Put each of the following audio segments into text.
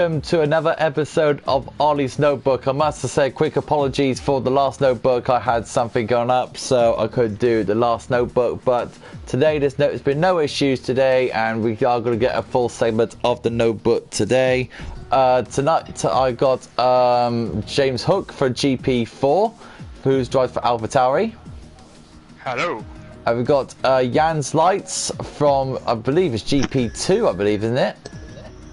Welcome to another episode of Ollie's Notebook. I must say quick apologies for the last notebook. I had something going up, so I couldn't do the last notebook. But today, there's been no issues today, and we are going to get a full segment of the notebook today. Tonight, I got James Hook for GP4, who's drives for AlphaTauri. Hello. And we've got Jan's Lights from, I believe it's GP2, I believe, isn't it?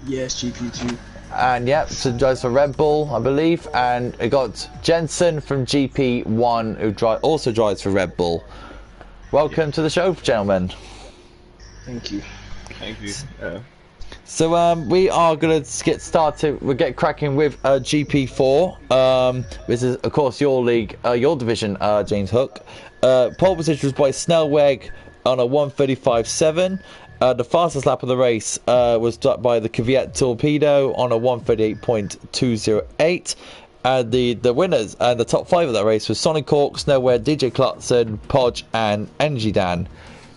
Yes, GP2. And yeah, so drives for Red Bull, I believe. And we got Jensen from GP1, who also drives for Red Bull. Welcome to the show, gentlemen. Thank you. Thank you. So we are going to get started. We'll get cracking with GP4. This is, of course, your league, your division, James Hook. Pole position was by Snellweg on a 1:35.7. The fastest lap of the race was done by the Kvyat Torpedo on a 1:38.208. And the winners and the top five of that race was Sonic Hawk, Snowware, DJ Clutson, Podge, and Energy Dan.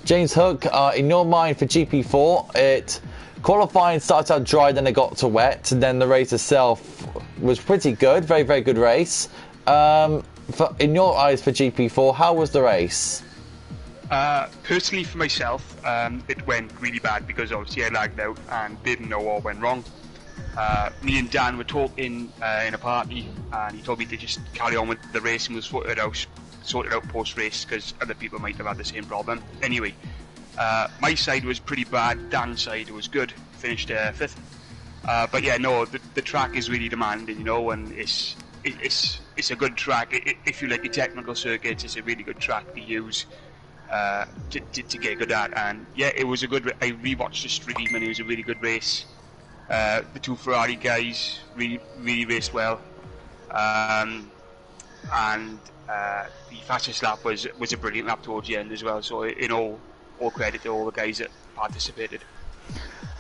James Hook, in your mind for GP4, qualifying started out dry, then it got to wet, and then the race itself was pretty good, very, very good race. In your eyes for GP4, how was the race? Personally, for myself, it went really bad because obviously I lagged out and didn't know what went wrong. Me and Dan were talking in a party, and he told me to just carry on with the race and we'll sort it out post-race because other people might have had the same problem. Anyway, my side was pretty bad. Dan's side was good. Finished 5th. But yeah, no, the track is really demanding, you know, and it's a good track. If you like your technical circuits, it's a really good track to use. To get good at, and yeah, it was a good. I rewatched the stream, and it was a really good race. The two Ferrari guys really raced well, and the fastest lap was a brilliant lap towards the end as well. So in all credit to all the guys that participated.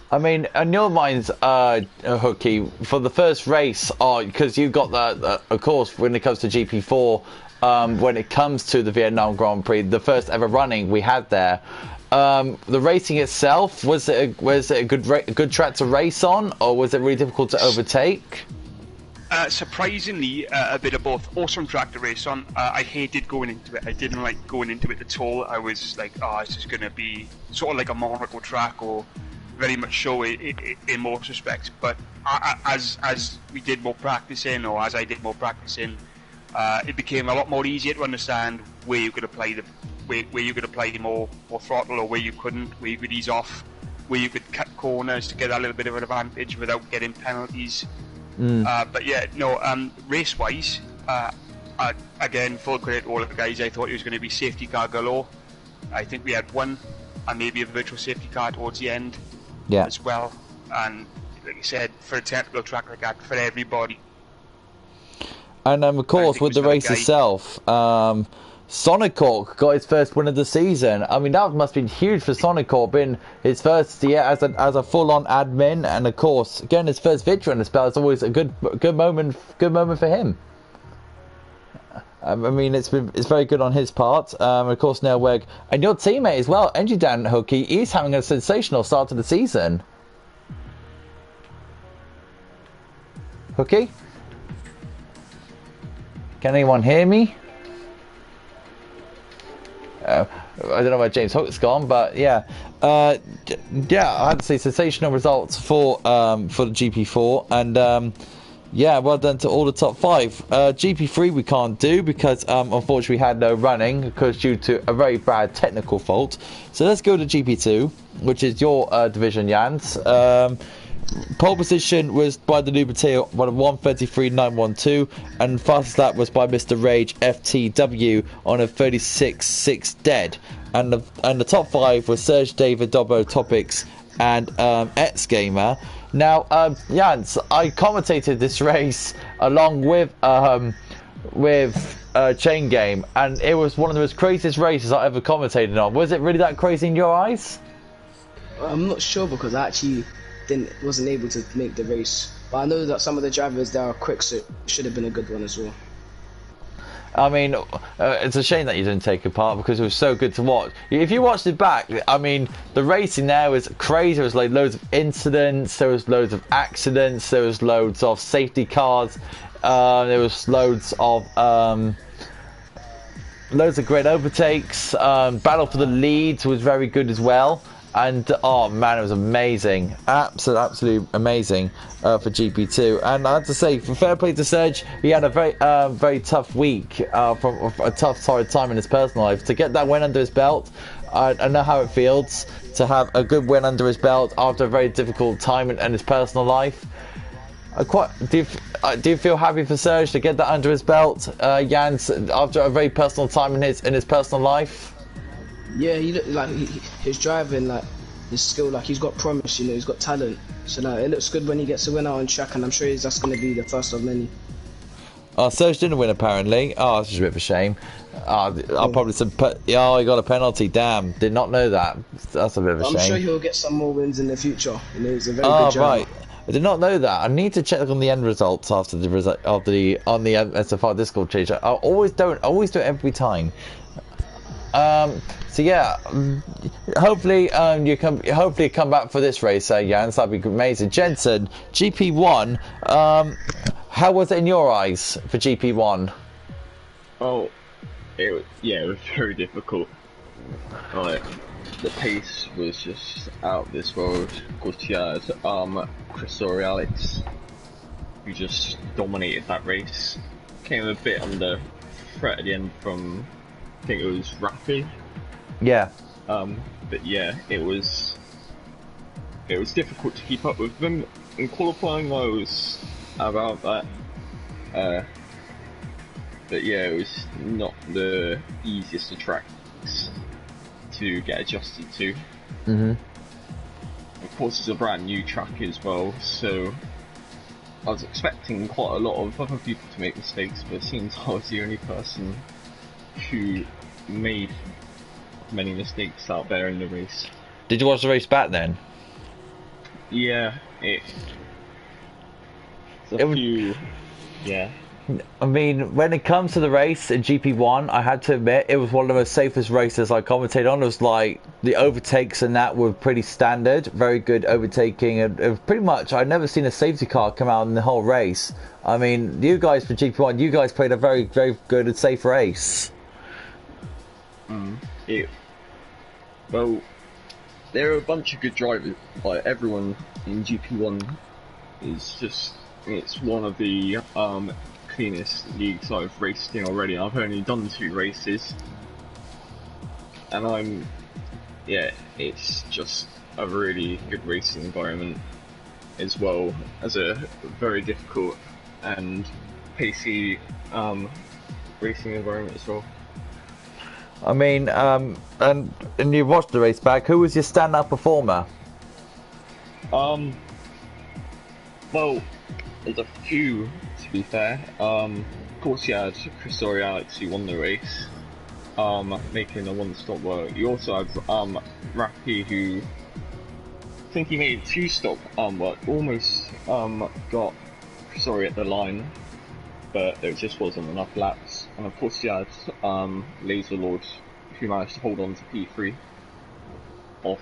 I mean, in your minds, Hooky, for the first race, because you got that, of course, when it comes to GP4. When it comes to the Vietnam Grand Prix, the first ever running we had there, the racing itself, was it a good track to race on, or was it really difficult to overtake? Surprisingly, a bit of both. Awesome track to race on. I hated going into it. I didn't like going into it at all. I was like, it's just going to be sort of like a Monaco track, or very much so in most respects. But as we did more practicing, or as I did more practicing, it became a lot more easier to understand where you could apply where you could apply more throttle, or where you couldn't, where you could ease off, where you could cut corners to get a little bit of an advantage without getting penalties. But yeah, no, race-wise, again, full credit to all the guys. I thought it was going to be safety car galore. I think we had one, and maybe a virtual safety car towards the end as well. And like I said, for a technical track like that, for everybody. And of course, with the race itself, Sonic Hawk got his first win of the season. I mean, that must have been huge for Sonic Hawk, being his first year as a full-on admin, and of course, getting his first victory on the spell is always a good moment for him. I mean, it's very good on his part. Of course, Nelweg and your teammate as well, Energy Dan Hooky, he's having a sensational start to the season. Hooky? Can anyone hear me? I don't know where James Hook's gone, but yeah, I had to say sensational results for the GP4, and yeah, well done to all the top five. GP3 we can't do because unfortunately we had no running because due to a very bad technical fault. So let's go to GP2, which is your division, Jans. Pole position was by the new Mateo on a 1:33.912, and fastest lap was by Mr. Rage FTW on a 36.6 dead. And the top five were Serge David, Dobbo Topics, and X Gamer. Now, Jans, I commentated this race along with Chain Game, and it was one of the most craziest races I ever commentated on. Was it really that crazy in your eyes? I'm not sure because I actually wasn't able to make the race, but I know that some of the drivers there are quick, so it should have been a good one as well. I mean, it's a shame that you didn't take part because it was so good to watch. If you watched it back, I mean, the racing there was crazy. There was like loads of incidents, there was loads of accidents, there was loads of safety cars, there was loads of great overtakes. Battle for the leads was very good as well. And oh man, it was amazing, absolutely amazing for GP2. And I have to say, for fair play to Serge, he had a very tough week, from a tough time in his personal life. To get that win under his belt, I know how it feels to have a good win under his belt after a very difficult time in his personal life. Do you feel happy for Serge to get that under his belt, Jans, after a very personal time in his personal life? Yeah, he looked like his driving, like his skill, like he's got promise, you know, he's got talent. So it looks good when he gets a win out on track, and I'm sure that's going to be the first of many. Oh, Serge didn't win apparently. Oh, that's just a bit of a shame. I'll probably say, oh, he got a penalty. Damn, did not know that. That's a bit of a shame. I'm sure he'll get some more wins in the future. You know, he's a very good driver. Right. I did not know that. I need to check on the end results after the on the SFR Discord change. I always do it every time. So yeah, hopefully you come back for this race, Jans. That'd be amazing. Jensen, GP1. How was it in your eyes for GP1? Oh, it was very difficult. Like, the pace was just out of this world. Of course, you had Chris or Alex, who just dominated that race. Came a bit under threat at the end from, I think it was Rafi. Yeah. But yeah, it was difficult to keep up with them. In qualifying, I was about that. But yeah, it was not the easiest of tracks to get adjusted to. Mhm. Of course, it's a brand new track as well, so I was expecting quite a lot of other people to make mistakes, but it seems I was the only person who made many mistakes out there in the race. Did you watch the race back then? Yeah, yeah. I mean, when it comes to the race in GP1, I had to admit it was one of the most safest races I commentated on. It was like the overtakes and that were pretty standard, very good overtaking, and it was pretty much I'd never seen a safety car come out in the whole race. I mean, you guys for GP1, you guys played a very, very good and safe race. Well, there are a bunch of good drivers. Like, everyone in GP1 is just, it's one of the cleanest leagues I've raced in already. I've only done 2 races, and it's just a really good racing environment, as well as a very difficult and pacey racing environment as well. I mean, and you watched the race back. Who was your standout performer? Well, there's a few, to be fair. Of course, you had Chris or Alex, who won the race, making a one-stop work. You also had Rafi, who I think he made 2-stop work, almost got Chris at the line, but there just wasn't enough laps. And of course, you had Laser Lord, who managed to hold on to P3 off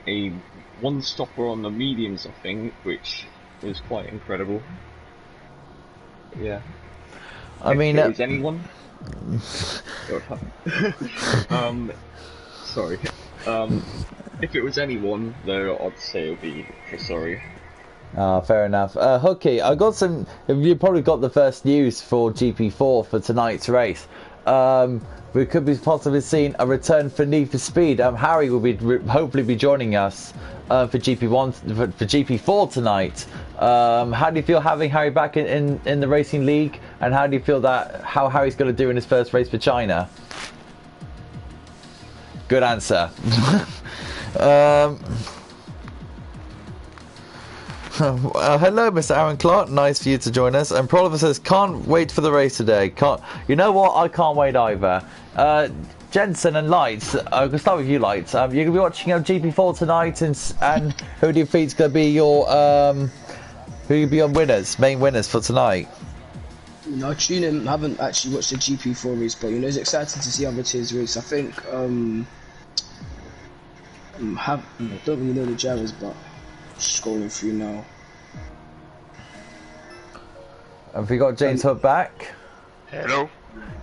a one-stopper on the mediums, I think, which was quite incredible. Yeah. I mean, if it was anyone. Sorry. If it was anyone, though, I'd say it would be Chris. Fair enough. Hooky, I got some. You probably got the first news for GP4 for tonight's race. We could be possibly seeing a return for Need for Speed. Harry will be hopefully be joining us for GP1 for GP4 tonight. How do you feel having Harry back in the racing league, and how do you feel that how Harry's going to do in his first race for China? Good answer. Hello, Mr. Aaron Clark. Nice for you to join us. And Proliver says, can't wait for the race today. You know what? I can't wait either. Jensen and Lights, I can start with you, Lights. You're going to be watching GP4 tonight, and who do you think is going to be your main winners for tonight? You know, I tune in. I haven't actually watched the GP4 race, but you know, it's exciting to see other teams race. I think I don't really know the drivers, but scrolling through now. Have we got James Hood back? Hello.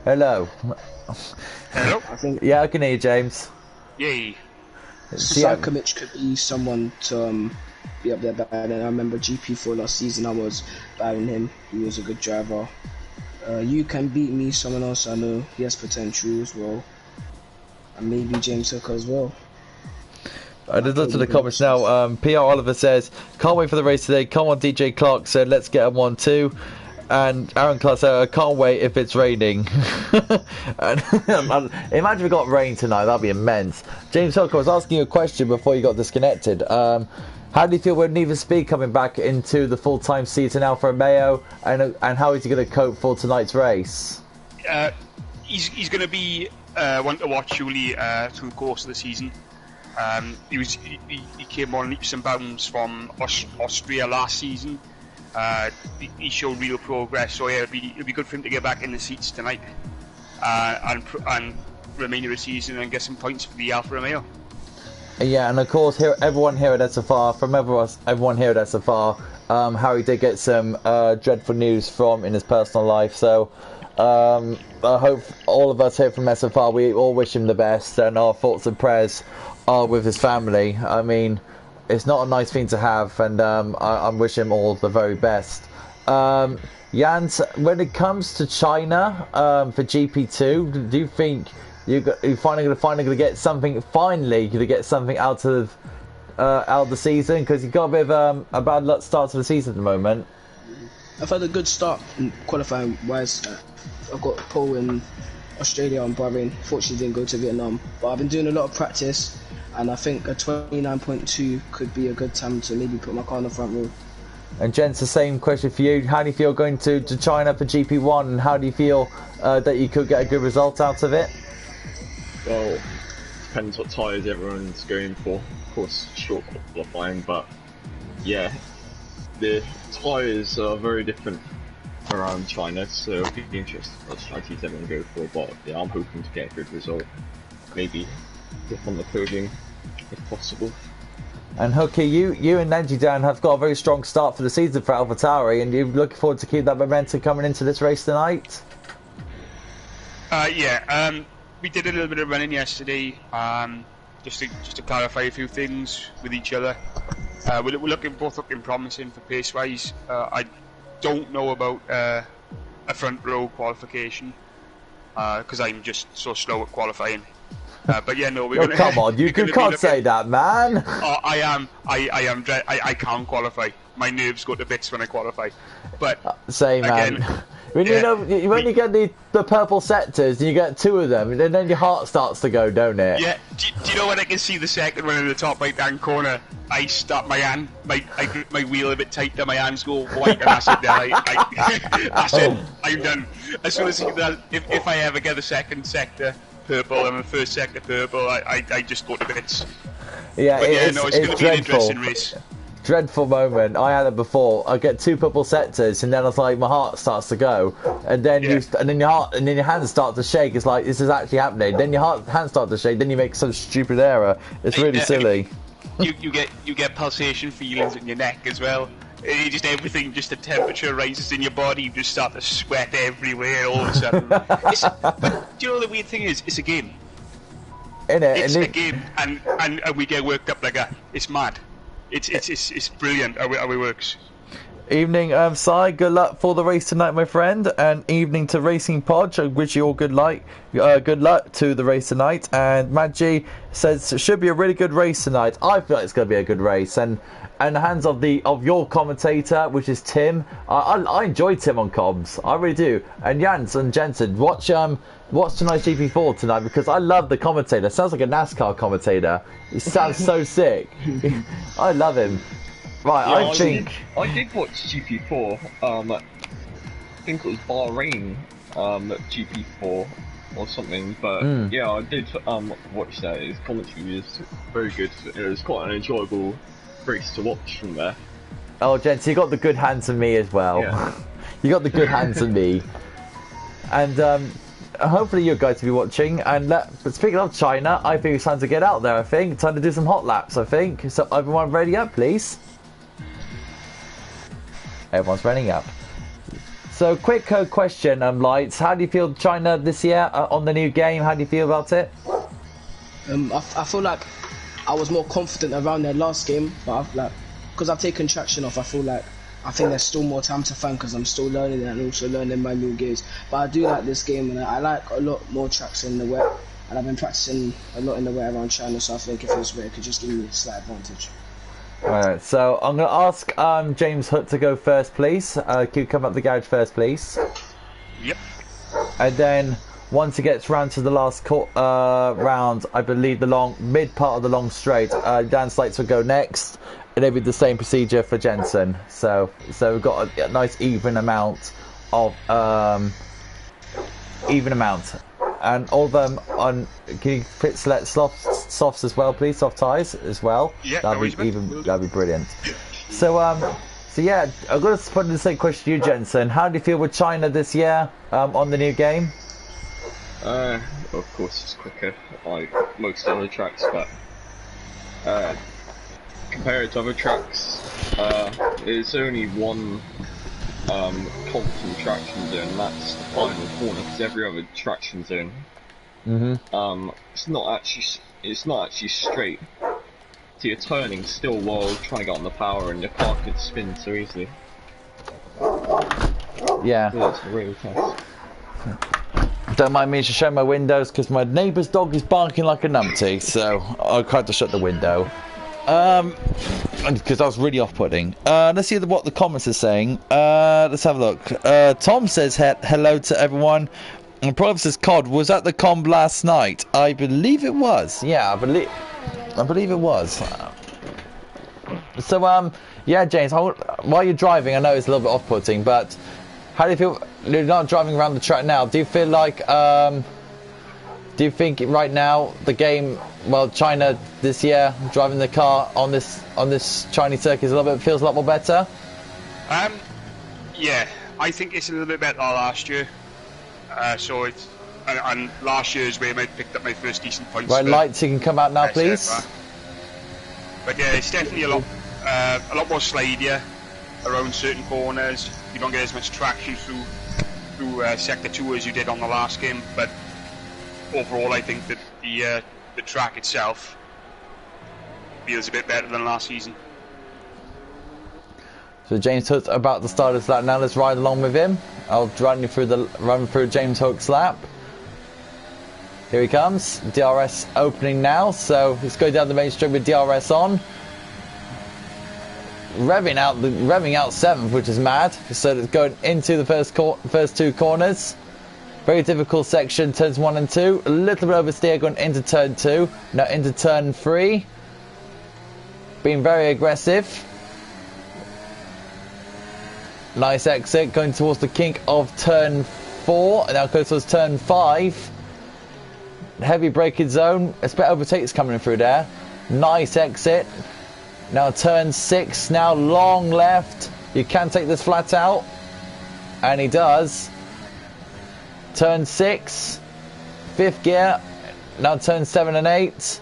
Hello. Hello. I think Yeah, I can hear you, James. Yay. Sarkovic could be someone to be up there. And I remember GP4 last season. I was buying him. He was a good driver. You Can Beat Me, someone else I know. He has potential as well. And maybe James Hooker as well. I just looked at the comments now. PR Oliver says, can't wait for the race today. Come on, DJ Clark said, let's get him one too. And Aaron Clark said, I can't wait if it's raining. And, imagine we got rain tonight. That'd be immense. James Hooker, I was asking you a question before you got disconnected. How do you feel with Neither Speed coming back into the full-time season Alfa Romeo, and how is he going to cope for tonight's race? He's going to be one to watch surely through the course of the season. He came on leaps and bounds from Austria last season. He showed real progress, so yeah, it'll be good for him to get back in the seats tonight and remainder of the season and get some points for the Alfa Romeo. Yeah, and of course, everyone here at SFR, from everyone here at SFR, Harry did get some dreadful news in his personal life. So I hope all of us here from SFR, we all wish him the best, and our thoughts and prayers are with his family. I mean, it's not a nice thing to have, and I wish him all the very best. Jans, when it comes to China for GP2, do you think you're finally going to get something? Finally, going to get something out of the season, because you've got a bit of a bad luck start to the season at the moment. I've had a good start in qualifying wise. I've got pole in Australia and Bahrain. Fortunately, didn't go to Vietnam, but I've been doing a lot of practice, and I think a 29.2 could be a good time to maybe put my car in the front row. And Jens, the same question for you. How do you feel going to China for GP1, and how do you feel that you could get a good result out of it? Well, depends what tyres everyone's going for. Of course, short qualifying, but yeah, the tyres are very different around China, so it'll be interesting what strategies everyone go for. But yeah, I'm hoping to get a good result. Maybe dip on the podium if possible. And Hooky, you and Nenji Dan have got a very strong start for the season for AlphaTauri, and you're looking forward to keep that momentum coming into this race tonight? We did a little bit of running yesterday, just to clarify a few things with each other. We're both looking promising for pace-wise. I don't know about a front row qualification because I'm just so slow at qualifying. But yeah, no, we're gonna. Come on, you can't say that, man. Oh, I am. I can't qualify. My nerves go to bits when I qualify. But same, again, man. When you get the purple sectors, and you get two of them, and then your heart starts to go, don't it? Yeah. Do you know when I can see the second one in the top right-hand corner? I stop my hand, I grip my wheel a bit tighter, my hands go white, and that's it. That's it. I'm done. As soon as if I ever get the second sector purple and the first sector purple, I just go to bits. Yeah, but yeah, no, it's going to be an interesting race. Dreadful moment. I had it before. I get two purple sectors, and then I was like, my heart starts to go, and then your hands start to shake. It's like, this is actually happening. Then your hands start to shake. Then you make some stupid error. It's really silly. You get pulsation feelings in your neck as well. Just the temperature rises in your body. You just start to sweat everywhere all of a sudden. But do you know the weird thing is? It's a game. It's a game, and we get worked up like that. It's mad. It's brilliant how it works. Evening, Sai. Good luck for the race tonight, my friend, and evening to Racing Pod. I wish you all good luck to the race tonight. And Maggie says it should be a really good race tonight. I feel like it's going to be a good race, and the hands of your commentator, which is Tim. I enjoy Tim on comms. I really do. And Jans and Jensen, watch tonight's GP4 tonight, because I love the commentator. Sounds like a NASCAR commentator. He sounds so sick. I love him. Right, yeah, I did watch GP4. I think it was Bahrain GP4 or something. But yeah, I did watch that. His commentary was very good. It was quite an enjoyable race to watch from there. Oh, gents, you got the good hands of me as well. Yeah. You got the good hands of me. And hopefully you guys will be watching. And but speaking of China, I think it's time to get out there. I think time to do some hot laps. I think so. Everyone ready up, please. Everyone's running up. So, quick question, Lights. How do you feel China this year on the new game? How do you feel about it? I feel like I was more confident around their last game, but because I've taken traction off, I think there's still more time to find because I'm still learning and also learning my new games. But I do like this game, and I like a lot more tracks in the wet, and I've been practicing a lot in the wet around China, so I think if it was wet, it could just give me a slight advantage. Alright, so I'm going to ask James Hook to go first, please. Can you come up the garage first, please? Yep. And then, once it gets round to the last round, I believe the mid part of the long straight, Dan Slates will go next, and it'll be the same procedure for Jensen. So we've got a nice even amount of and all of them on. Can you select softs as well, please? Soft ties as well. Yeah, that'd be brilliant. So yeah, I'm going to put the same question to you, Jensen. How do you feel with China this year on the new game? Of course it's quicker, like most other tracks, but compared to other tracks, there's only one constant traction zone, and that's the final corner, because every other traction zone, it's not actually straight. So you're turning still while trying to get on the power, and your car could spin so easily. Yeah. So that's really tough. Don't mind me to show my windows because my neighbour's dog is barking like a numpty, so I tried to shut the window. Because I was really off-putting. Let's see what the comments are saying. Let's have a look. Tom says hello to everyone. And Prov says, COD, was that the comb last night? I believe it was. Yeah, I believe it was. So, yeah, James, while you're driving, I know it's a little bit off-putting, but how do you feel? You're not driving around the track now. Do you feel like, do you think right now the game, well, China this year, driving the car on this Chinese circuit feels a lot more better? Yeah, I think it's a little bit better last year. So it's and last year's where I picked up my first decent points. Right, Lights, you can come out now, please. But yeah, it's definitely a lot more slidier around certain corners. You don't get as much traction through sector 2 as you did on the last game, but overall I think that the track itself feels a bit better than last season. So James Hook's about to start his lap now. Let's ride along with him. I'll run through James Hook's lap. Here he comes. DRS opening now, so let's go down the main straight with DRS on. Revving out 7th, which is mad. So it's going into the first two corners. Very difficult section, turns 1 and 2. A little bit oversteer going into turn 2. Now into turn 3. Being very aggressive. Nice exit, going towards the kink of turn 4. And now goes towards turn 5. Heavy braking zone. A split overtakes coming through there. Nice exit. Now turn 6, now long left. You can take this flat out. And he does. Turn 6. 5th gear. Now turn 7 and 8.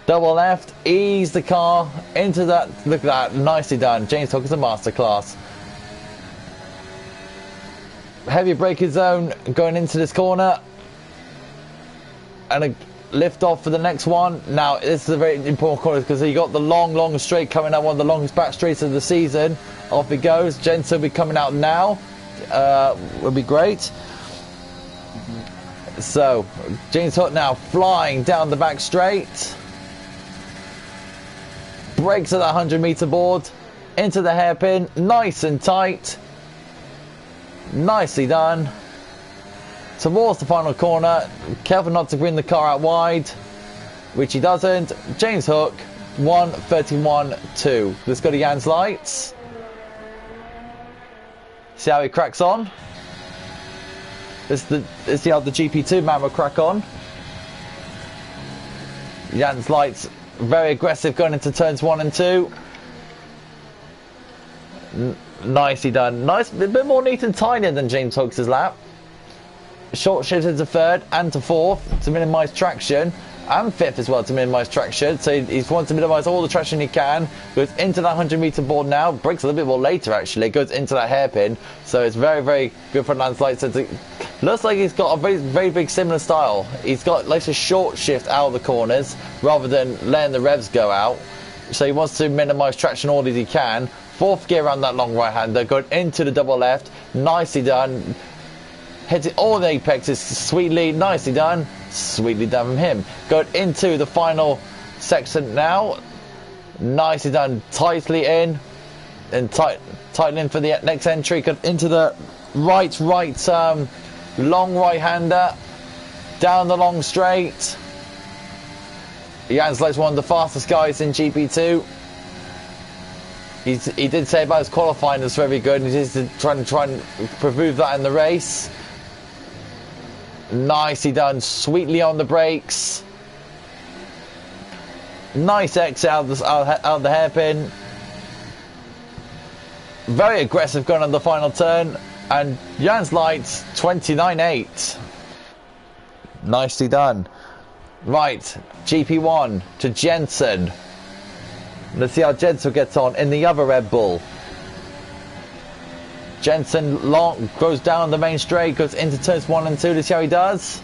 Double left. Ease the car into that. Look at that. Nicely done. James Hook is a masterclass. Heavy braking zone going into this corner. And a lift off for the next one. Now this is a very important corner because you got the long straight coming out, one of the longest back straights of the season. Off it goes. Jensen will be coming out now. Will be great. So James Hook now flying down the back straight. Brakes at that 100-meter board into the hairpin, nice and tight. Nicely done. Towards the final corner, careful not to bring the car out wide, which he doesn't. James Hook, 1:31.2. Let's go to Jan's Lights. See how he cracks on. Let's see how the GP2 man will crack on. Jan's Lights, very aggressive going into turns 1 and 2. Nicely done. Nice, a bit more neat and tinier than James Hooks' lap. Short shifted to third and to fourth to minimise traction, and fifth as well to minimise traction. So he's wanting to minimise all the traction he can. Goes into that 100-metre board now. Brakes a little bit more later actually. Goes into that hairpin. So it's very, very good for a landslide. So looks like he's got a very, very big similar style. He's got like a short shift out of the corners rather than letting the revs go out. So he wants to minimise traction all as he can. Fourth gear around that long right-hander, going into the double left. Nicely done. Hits it all the apexes sweetly. Nicely done. Sweetly done from him. Going into the final section now. Nicely done. Tightly in. And tightening for the next entry. Going into the right long right-hander. Down the long straight. Jans Leit's one of the fastest guys in GP2. He did say about his qualifying was very good, and he's trying to prove that in the race. Nicely done, sweetly on the brakes. Nice exit out of the hairpin. Very aggressive going on the final turn, and Jans Leit 29.8. Nicely done. Right, GP1 to Jensen. Let's see how Jensen gets on in the other Red Bull. Jensen goes down the main straight, goes into turns 1 and 2. Let's see how he does.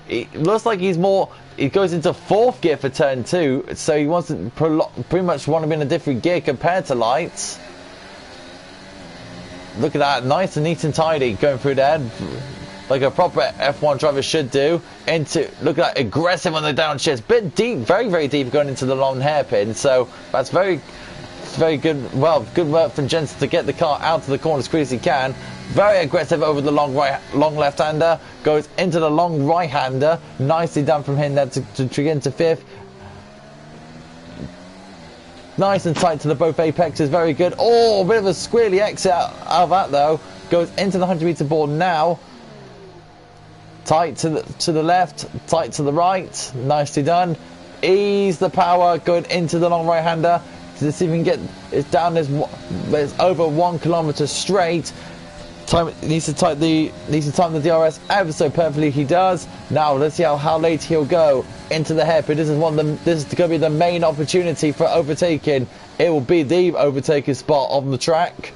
It looks like he goes into 4th gear for turn 2, so he wants to pretty much want to be in a different gear compared to Lights. Look at that, nice and neat and tidy going through there. Like a proper F1 driver should do. Look at that, aggressive on the downshifts. Bit deep, very, very deep going into the long hairpin. So that's very, very good. Well, good work from Jensen to get the car out of the corner as quick as he can. Very aggressive over the long left-hander. Goes into the long right-hander. Nicely done from him there to get into 5th. Nice and tight to the both apexes. Very good. Oh, a bit of a squealy exit out of that though. Goes into the 100-metre board now. Tight to the left, tight to the right. Nicely done. Ease the power going into the long right-hander to see if we can get it down. There's over 1 kilometre straight. Needs to time the DRS ever so perfectly. He does. Now let's see how late he'll go into the hairpin. This is going to be the main opportunity for overtaking. It will be the overtaking spot on the track.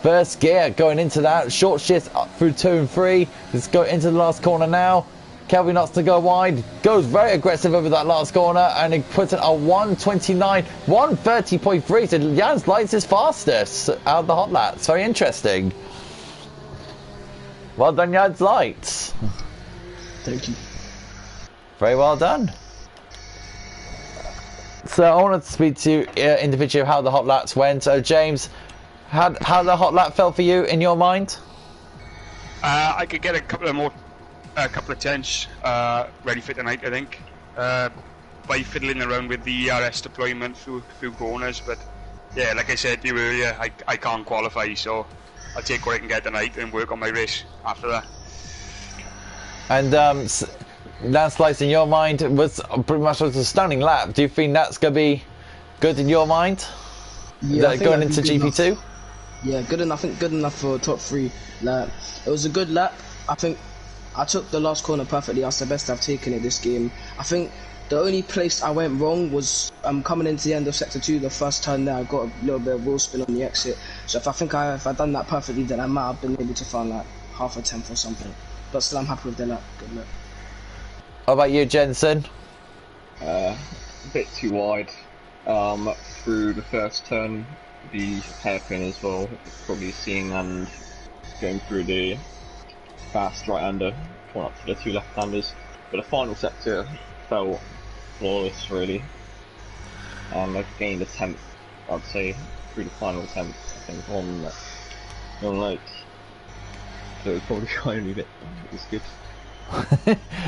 First gear going into that. Short shift up through 2 and 3. Let's go into the last corner now. Kelvin Knox to go wide. Goes very aggressive over that last corner, and he puts it a 1:29, 1:30.3. So Jans Leit's is fastest out of the hot laps. Very interesting. Well done, Jans Leit. Thank you. Very well done. So I wanted to speak to you individually how the hot laps went. So James, how the hot lap felt for you in your mind? I could get a couple of tenths ready for tonight, I think. By fiddling around with the ERS deployment through corners, but yeah, like I said to you earlier, I can't qualify, so I'll take what I can get tonight and work on my race after that. And landslides in your mind was pretty much a stunning lap. Do you think that's going to be good in your mind? Yeah, going into GP2? Yeah, good enough. I think good enough for top 3. Like, it was a good lap. I think I took the last corner perfectly. That's the best I've taken in this game. I think the only place I went wrong was coming into the end of sector 2, the first turn there. I got a little bit of wheel spin on the exit. So if I'd done that perfectly, then I might have been able to find like half a tenth or something. But still, I'm happy with the lap. Good luck. How about you, Jensen? A bit too wide through the first turn. The hairpin as well, probably seeing and going through the fast right-hander, going up to the 2 left-handers. But the final sector felt flawless, really. I gained a tenth, I'd say, through the final tenth, I think, on Lake. So it was probably only a bit. It was good.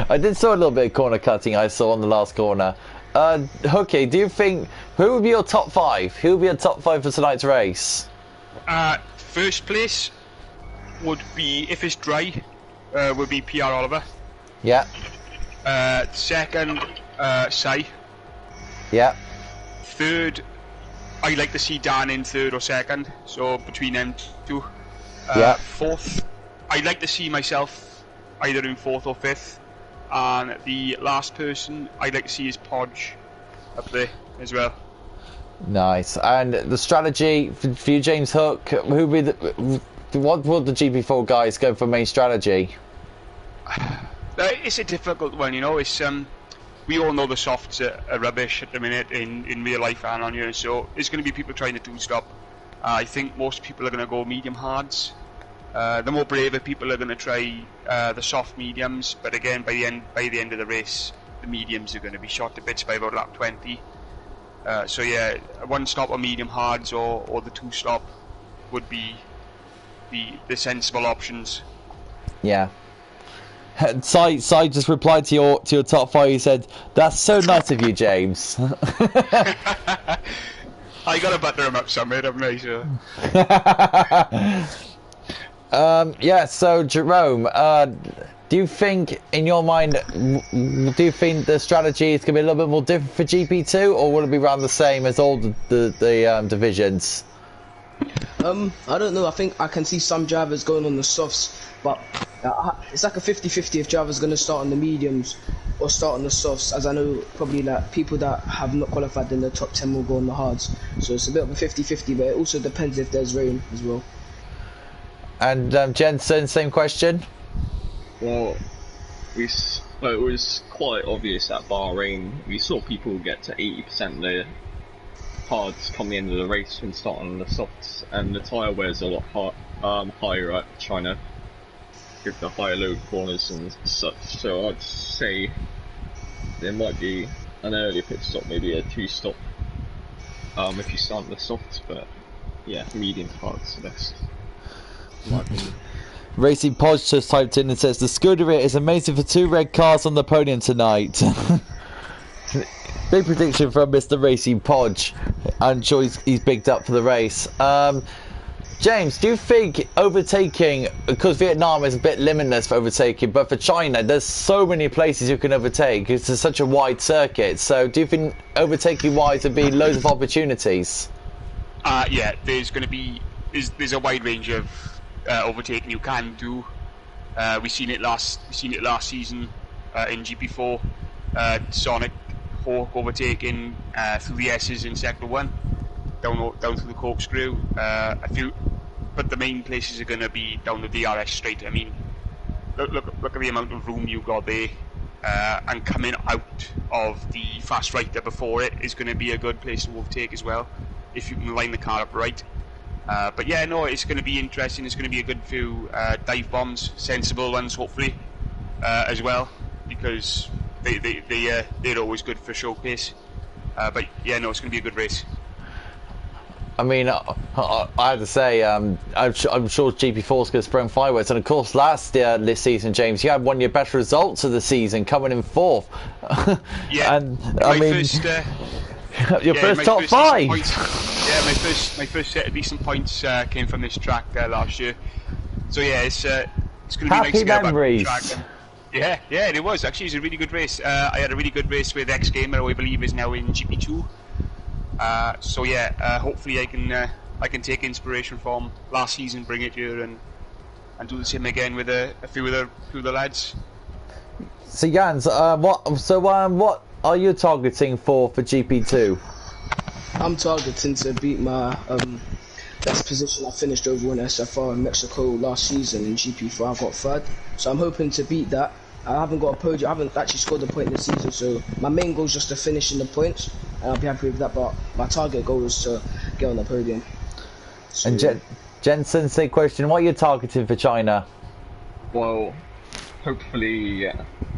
I did saw a little bit of corner cutting I saw on the last corner. Hooky, do you think, who would be your top 5? Who would be your top 5 for tonight's race? First place would be, if it's dry, would be PR Oliver. Yeah. Second, Sai. Yeah. third, I like to see Dan in third or second, so between them two. Yeah. Fourth, I'd like to see myself either in fourth or fifth. And the last person I'd like to see is Podge up there as well. Nice. And the strategy for you, James Hook, what would the GP4 guys go for main strategy? It's a difficult one, you know. It's we all know the softs are rubbish at the minute in real life and on here, so there's going to be people trying to two-stop. I think most people are going to go medium hards. The more braver people are going to try the soft mediums, but again, by the end of the race, the mediums are going to be shot to bits by about lap 20. So yeah, a one-stop or medium hards or the two-stop would be the sensible options. Yeah. Sai just replied to your top 5. He said, "That's so nice of you, James." I gotta butter him up somewhere, haven't I? So. Yeah. So Jerome, do you think, in your mind, do you think the strategy is going to be a little bit more different for GP2, or will it be around the same as all the divisions? I don't know. I think I can see some drivers going on the softs, but it's like a 50-50 if drivers going to start on the mediums or start on the softs, as I know probably like people that have not qualified in the top 10 will go on the hards. So it's a bit of a 50-50, but it also depends if there's rain as well. And Jensen, same question? Well, it was quite obvious at Bahrain. We saw people get to 80% their hards come the end of the race when starting on the softs, and the tyre wears a lot higher at China with the higher load corners and such. So I'd say there might be an earlier pit stop, maybe a two-stop if you start on the softs, but yeah, medium hards the best. In my opinion. Racing Podge just typed in and says, "The Scuderia is amazing for 2 red cars on the podium tonight." Big prediction from Mr. Racing Podge. I'm sure he's bigged up for the race. James, do you think overtaking, because Vietnam is a bit limitless for overtaking, but for China, there's so many places you can overtake. It's such a wide circuit. So do you think overtaking-wise there'd be loads of opportunities? Yeah, there's going to be there's a wide range of overtaking you can do. We seen it last season in GP4. Sonic Hawk overtaking through the S's in Sector 1, down through the corkscrew. But the main places are going to be down the DRS straight. I mean, look at the amount of room you got there, and coming out of the fast right there before it is going to be a good place to overtake as well, if you can line the car up right. But yeah, no, it's going to be interesting. It's going to be a good few dive bombs, sensible ones hopefully, as well, because they're always good for showcase. But yeah, no, it's going to be a good race. I mean, I have to say, I'm sure GP4's going to spring fireworks. And of course, this season, James, you had one of your better results of the season, coming in 4th. Yeah, and I mean, your first top 5. Yeah, my first set of decent points came from this track last year. So yeah, it's going to be nice to go back to the track. Yeah, it was actually. It was a really good race. I had a really good race with X Gamer, who I believe is now in GP2. So yeah, hopefully I can take inspiration from last season, bring it here, and do the same again with a few of the lads. So Jans, what are you targeting for GP2? I'm targeting to beat my best position I finished over in SFR in Mexico last season. In GP4 I got 3rd, so I'm hoping to beat that. I haven't got a podium, I haven't actually scored a point this season, so my main goal is just to finish in the points, and I'll be happy with that, but my target goal is to get on the podium. So, and Jensen, same question, what are you targeting for China? Well, hopefully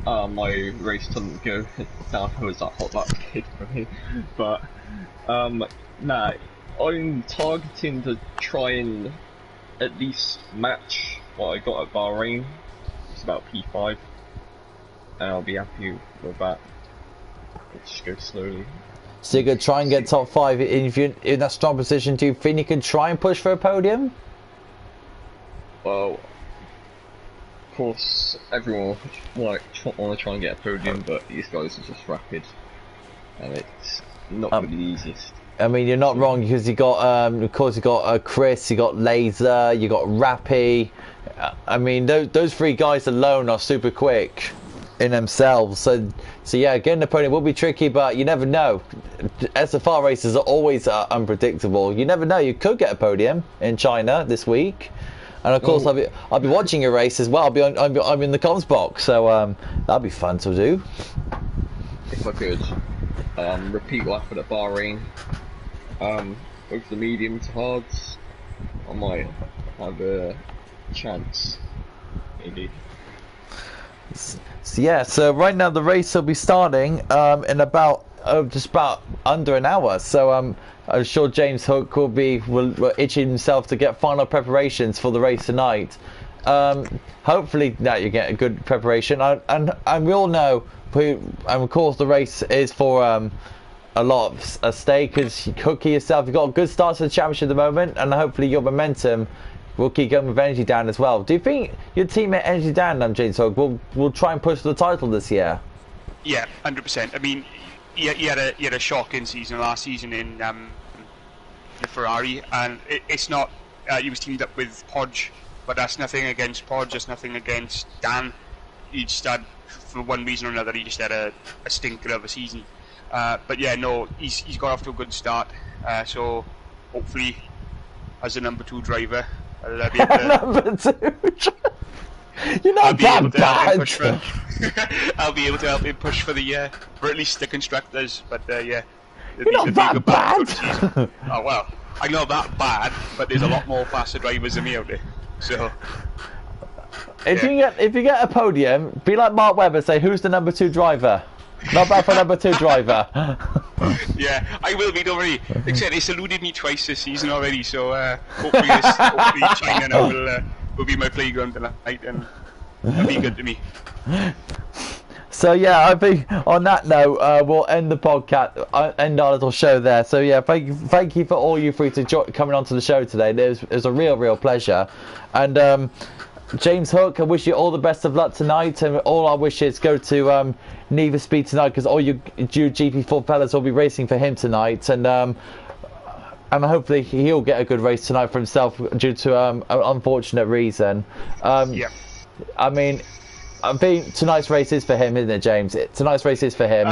my race doesn't go down as that hot lap kid for me, but nah, I'm targeting to try and at least match what I got at Bahrain. It's about P5, and I'll be happy with that. Just go slowly. So you're going to try and get top 5. If you're in that strong position, do you think you can try and push for a podium? Well, of course, everyone want to try and get a podium, but these guys are just rapid, and not going to be the easiest. I mean, you're not wrong, because you got, of course, you got Chris, you got Laser, you got Rappy. I mean, those three guys alone are super quick in themselves. So yeah, getting a podium will be tricky, but you never know. SFR races are always unpredictable. You never know. You could get a podium in China this week, and of course, I'll be watching a race as well. I'm in the comms box, so that'll be fun to do. If I could repeat what happened at Bahrain. With the medium to hards, I might have a chance, maybe. So yeah, so right now the race will be starting in about just about under an hour. So I'm sure James Hook will itching himself to get final preparations for the race tonight. Hopefully that you get a good preparation, and we all know, and of course the race is for a lot of stake, because Hooky yourself, you've got a good start to the championship at the moment, and hopefully your momentum will keep going with Energy Dan as well. Do you think your teammate Energy Dan, James Hook, will try and push for the title this year? Yeah, 100%. I mean, he had a shocking season last season in the Ferrari, and it's not. He was teamed up with Podge, but that's nothing against Podge. That's nothing against Dan. He just had, for one reason or another, he just had a stinker of a season. But yeah, no, he's got off to a good start. So hopefully, as a number 2 driver, I'll be able to, number 2. You're not that bad. I'll be able to help him push for at least the constructors. But yeah, you're not that bad. Oh well, I'm not that bad, but there's a lot more faster drivers than me out there. So if you get a podium, be like Mark Webber, say who's the number 2 driver. Not bad for number 2 driver. Yeah, I will be, don't worry. Like I said, it's eluded me twice this season already, so hopefully China now will be my playground tonight, and it'll be good to me. So yeah, I think on that note, we'll end the podcast, end our little show there. So yeah, thank you for all you three coming onto the show today. It was a real pleasure, and James Hook, I wish you all the best of luck tonight, and all our wishes go to Neva Speed tonight, because all you GP4 fellas will be racing for him tonight, and hopefully he'll get a good race tonight for himself due to an unfortunate reason. Yeah. I mean, I think tonight's race is for him, isn't it, James? Tonight's race is for him.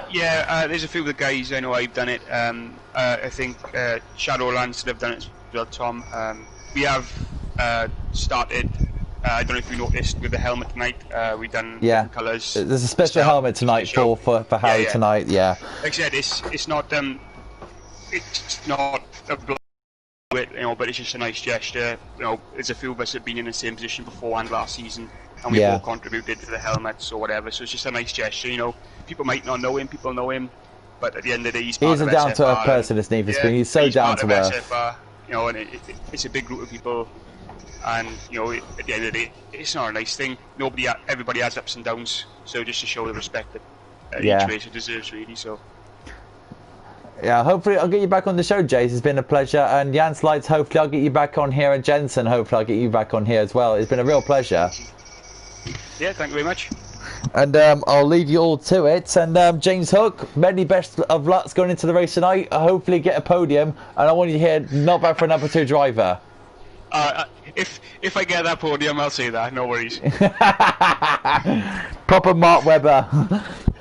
Yeah, there's a few of the guys I know I've done it. I think Shadowlands have done it as well, Tom. We have started. I don't know if you noticed with the helmet tonight. We've done different colours. There's a special helmet tonight for Harry tonight. Yeah. Like I said, it's not a blow, but it's just a nice gesture. There's a few of us that have been in the same position before and last season, and we've all contributed to the helmets or whatever. So it's just a nice gesture. People might not know him, people know him, but at the end of the day, he's a down to earth person, isn't he? He's so down to earth. SFR, and it's a big group of people. And at the end of the day, it's not a nice thing. Everybody has ups and downs. So just to show the respect that each racer deserves, really. So yeah, hopefully I'll get you back on the show, Jace. It's been a pleasure. And Jan Slides, hopefully I'll get you back on here. And Jensen, hopefully I'll get you back on here as well. It's been a real pleasure. Yeah, thank you very much. And I'll leave you all to it. And James Hook, many best of lucks going into the race tonight. I hopefully get a podium. And I want you to hear, not bad for a number 2 driver. If I get that podium, I'll say that. No worries. Proper Mark Webber.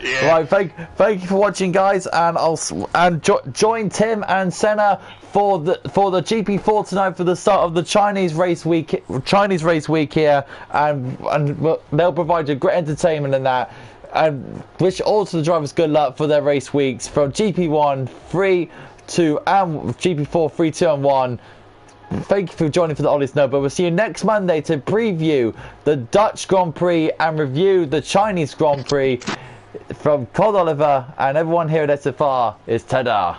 Yeah. Right. Thank you for watching, guys, and join Tim and Senna for the GP4 tonight for the start of the Chinese race week here, and they'll provide you great entertainment in that. And wish all to the drivers good luck for their race weeks from GP1, 3, 2, and GP4, 3, 2, and 1. Thank you for joining for the Ollie's No, but we'll see you next Monday to preview the Dutch Grand Prix and review the Chinese Grand Prix. From Cod Oliver and everyone here at SFR is ta-da.